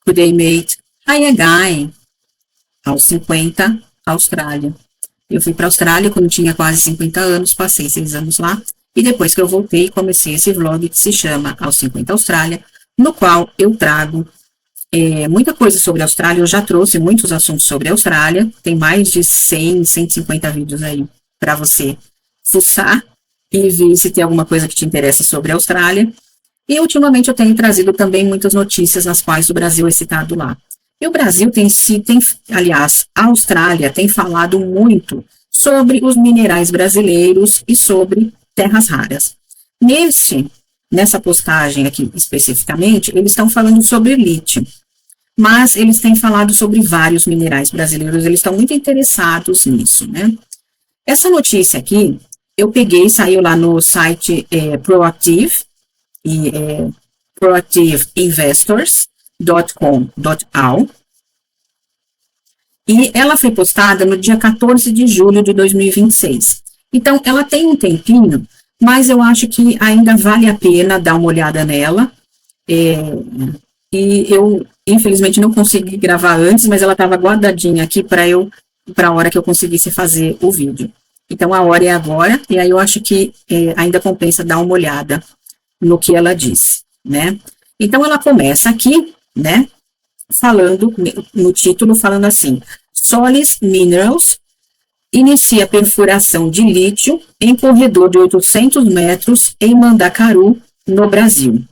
Today mate. Hi again. Aos 50, Austrália. Eu fui para a Austrália quando tinha quase 50 anos, passei 6 anos lá. E depois que eu voltei, comecei esse vlog que se chama Aos 50 Austrália, no qual eu trago muita coisa sobre a Austrália. Eu já trouxe muitos assuntos sobre a Austrália. Tem mais de 100, 150 vídeos aí para você fuçar e ver se tem alguma coisa que te interessa sobre a Austrália. E ultimamente eu tenho trazido também muitas notícias nas quais o Brasil é citado lá. E o Brasil aliás, a Austrália tem falado muito sobre os minerais brasileiros e sobre terras raras. Nessa postagem aqui especificamente, eles estão falando sobre lítio, mas eles têm falado sobre vários minerais brasileiros, eles estão muito interessados nisso, né? Essa notícia aqui, eu peguei, saiu lá no site Proactive, proactiveinvestors.com.au, e ela foi postada no dia 14 de julho de 2026. Então, ela tem um tempinho, mas eu acho que ainda vale a pena dar uma olhada nela. E eu, infelizmente, não consegui gravar antes, mas ela estava guardadinha aqui para a hora que eu conseguisse fazer o vídeo. Então, a hora é agora, e aí eu acho que ainda compensa dar uma olhada no que ela diz, né? Então, ela começa aqui, né, falando, no título, falando assim: Solis Minerals inicia perfuração de lítio em corredor de 800 metros em Mandacaru, no Brasil.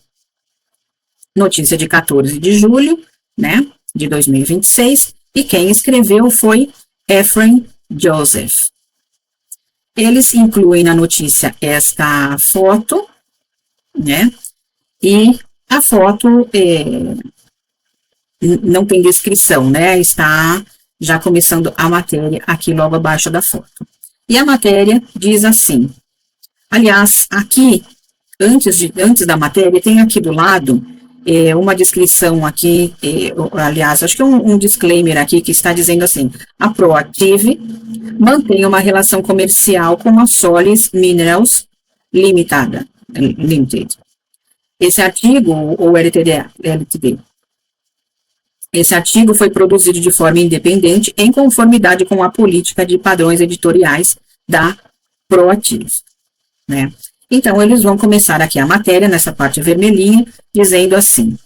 Notícia de 14 de julho, né, de 2026, e quem escreveu foi Efraim Joseph. Eles incluem na notícia esta foto, né, e a foto não tem descrição, né, está já começando a matéria aqui logo abaixo da foto. E a matéria diz assim, aliás, aqui, antes da matéria, tem aqui do lado uma descrição aqui, aliás, acho que um disclaimer aqui que está dizendo assim: a Proactive mantém uma relação comercial com a Solis Minerals Limited. Esse artigo, ou LTD, esse artigo foi produzido de forma independente, em conformidade com a política de padrões editoriais da Proactive, né? Então, eles vão começar aqui a matéria, nessa parte vermelhinha, dizendo assim: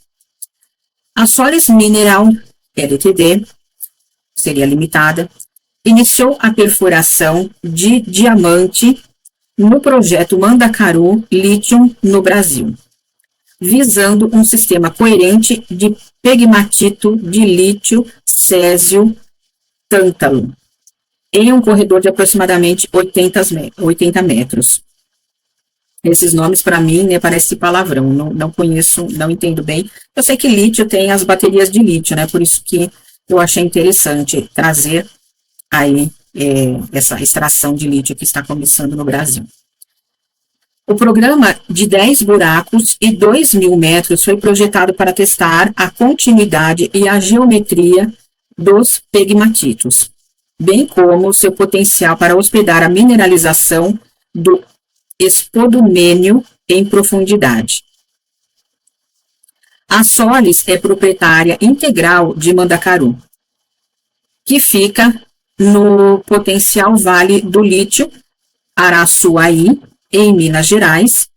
a Solis Mineral Ltd, seria limitada, iniciou a perfuração de diamante no projeto Mandacaru Lithium no Brasil, visando um sistema coerente de pegmatito de lítio, césio, tântalo, em um corredor de aproximadamente 80 metros. Esses nomes, para mim, né, parece palavrão, não conheço, não entendo bem. Eu sei que lítio tem as baterias de lítio, né, por isso que eu achei interessante trazer aí essa extração de lítio que está começando no Brasil. O programa de 10 buracos e 2.000 metros foi projetado para testar a continuidade e a geometria dos pegmatitos, bem como seu potencial para hospedar a mineralização do espodumênio em profundidade. A Solis é proprietária integral de Mandacaru, que fica no potencial Vale do Lítio, Araçuaí, em Minas Gerais,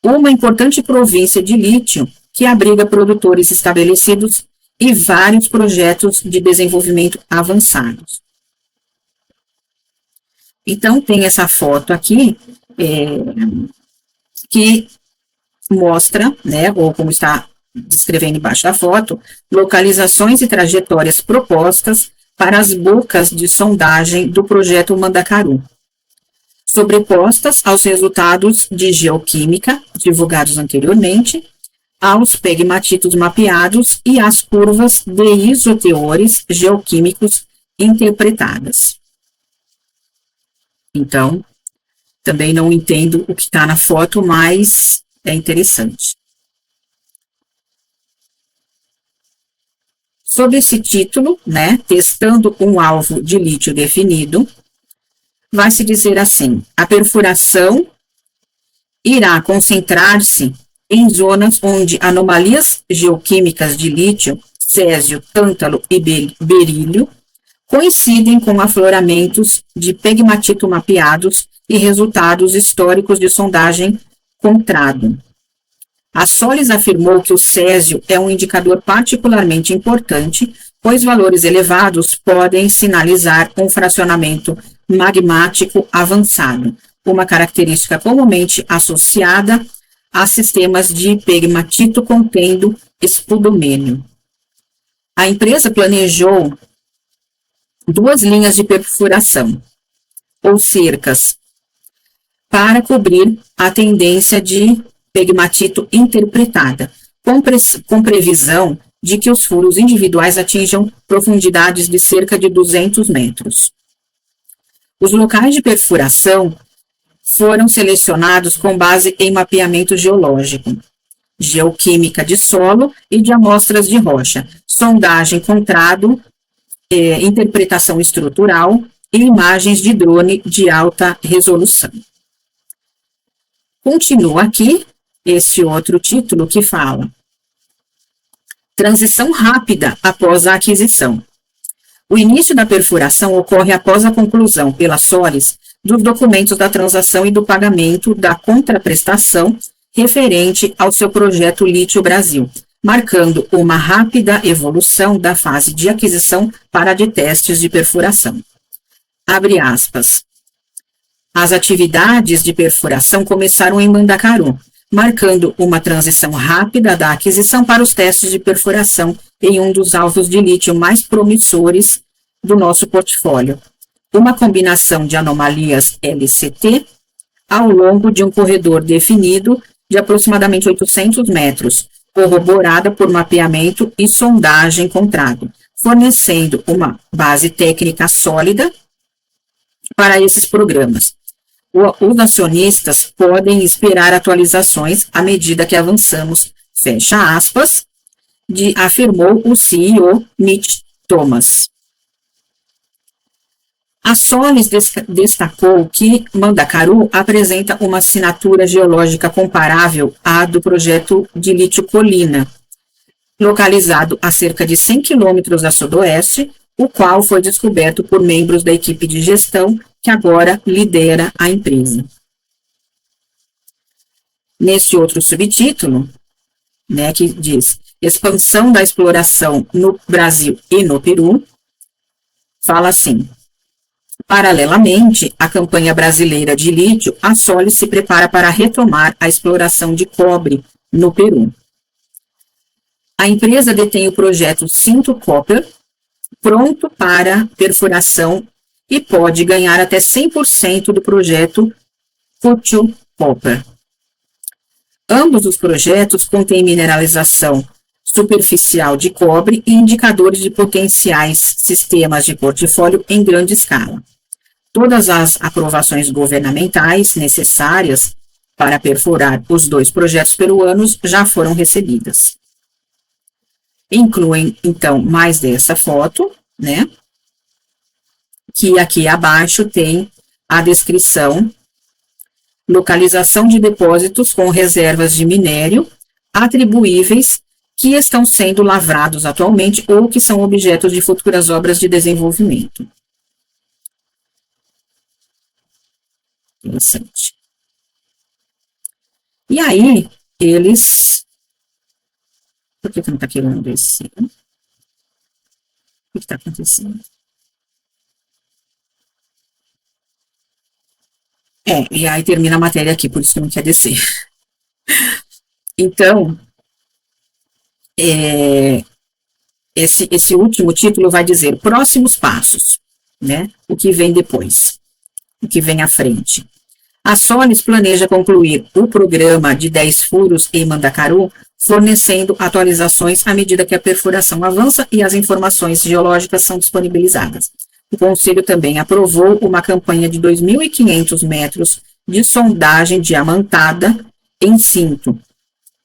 uma importante província de lítio que abriga produtores estabelecidos e vários projetos de desenvolvimento avançados. Então, tem essa foto aqui, que mostra, né, ou como está descrevendo embaixo da foto, localizações e trajetórias propostas para as bocas de sondagem do projeto Mandacaru, sobrepostas aos resultados de geoquímica divulgados anteriormente, aos pegmatitos mapeados e às curvas de isoteores geoquímicos interpretadas. Então, também não entendo o que está na foto, mas é interessante. Sob esse título, né, testando um alvo de lítio definido, vai se dizer assim: a perfuração irá concentrar-se em zonas onde anomalias geoquímicas de lítio césio, tântalo e berílio, coincidem com afloramentos de pegmatito mapeados e resultados históricos de sondagem Contrado. A Solis afirmou que o césio é um indicador particularmente importante, pois valores elevados podem sinalizar um fracionamento magmático avançado, uma característica comumente associada a sistemas de pegmatito contendo spodumênio. A empresa planejou 2 linhas de perfuração, ou cercas, para cobrir a tendência de pegmatito interpretada, com previsão de que os furos individuais atinjam profundidades de cerca de 200 metros. Os locais de perfuração foram selecionados com base em mapeamento geológico, geoquímica de solo e de amostras de rocha, sondagem Contrado, interpretação estrutural e imagens de drone de alta resolução. Continua aqui esse outro título que fala: transição rápida após a aquisição. O início da perfuração ocorre após a conclusão pela Solis dos documentos da transação e do pagamento da contraprestação referente ao seu projeto Lítio Brasil, marcando uma rápida evolução da fase de aquisição para a de testes de perfuração. Abre aspas. As atividades de perfuração começaram em Mandacaru, marcando uma transição rápida da aquisição para os testes de perfuração em um dos alvos de lítio mais promissores do nosso portfólio, uma combinação de anomalias LCT ao longo de um corredor definido de aproximadamente 800 metros, corroborada por mapeamento e sondagem Contrado, fornecendo uma base técnica sólida para esses programas. Os acionistas podem esperar atualizações à medida que avançamos, fecha aspas, afirmou o CEO Mitch Thomas. A Solis destacou que Mandacaru apresenta uma assinatura geológica comparável à do projeto de lítio Colina, localizado a cerca de 100 quilômetros a sudoeste, o qual foi descoberto por membros da equipe de gestão que agora lidera a empresa. Nesse outro subtítulo, que diz expansão da exploração no Brasil e no Peru, fala assim: paralelamente à campanha brasileira de lítio, a Solis se prepara para retomar a exploração de cobre no Peru. A empresa detém o projeto Cinto Copper, pronto para perfuração e pode ganhar até 100% do projeto Cutio Copper. Ambos os projetos contêm mineralização superficial de cobre e indicadores de potenciais sistemas de portfólio em grande escala. Todas as aprovações governamentais necessárias para perfurar os 2 projetos peruanos já foram recebidas. Incluem, então, mais dessa foto, que aqui abaixo tem a descrição, localização de depósitos com reservas de minério atribuíveis que estão sendo lavrados atualmente ou que são objetos de futuras obras de desenvolvimento. Interessante. E aí, eles... Por que não está querendo descer? O que está acontecendo? E aí termina a matéria aqui, por isso que não quer descer. Então, esse último título vai dizer próximos passos, o que vem depois, o que vem à frente. A Solis planeja concluir o programa de 10 furos em Mandacaru, fornecendo atualizações à medida que a perfuração avança e as informações geológicas são disponibilizadas. O Conselho também aprovou uma campanha de 2.500 metros de sondagem diamantada em Cinto,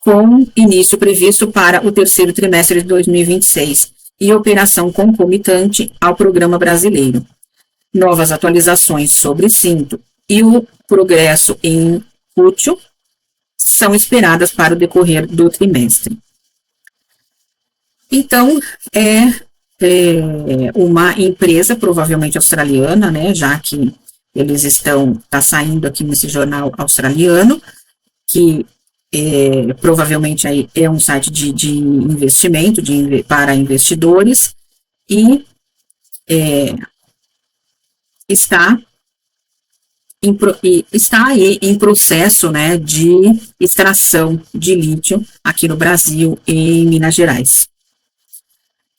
com início previsto para o 3º trimestre de 2026 e operação concomitante ao programa brasileiro. Novas atualizações sobre Cinto e o progresso em Cútio são esperadas para o decorrer do trimestre. Então, é uma empresa provavelmente australiana, né, já que eles tá saindo aqui nesse jornal australiano, que provavelmente aí é um site de investimento para investidores e está aí em processo, né, de extração de lítio aqui no Brasil e em Minas Gerais.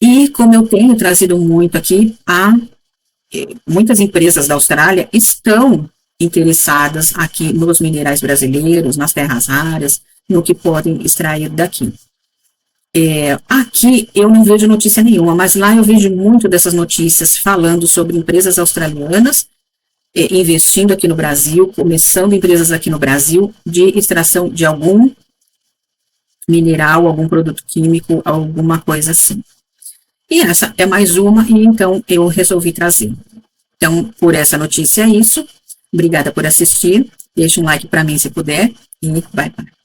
E como eu tenho trazido muito aqui, muitas empresas da Austrália estão interessadas aqui nos minerais brasileiros, nas terras raras, no que podem extrair daqui. Aqui eu não vejo notícia nenhuma, mas lá eu vejo muito dessas notícias falando sobre empresas australianas investindo aqui no Brasil, começando empresas aqui no Brasil de extração de algum mineral, algum produto químico, alguma coisa assim. E essa é mais uma, e então eu resolvi trazer. Então, por essa notícia é isso. Obrigada por assistir. Deixe um like para mim se puder e bye bye.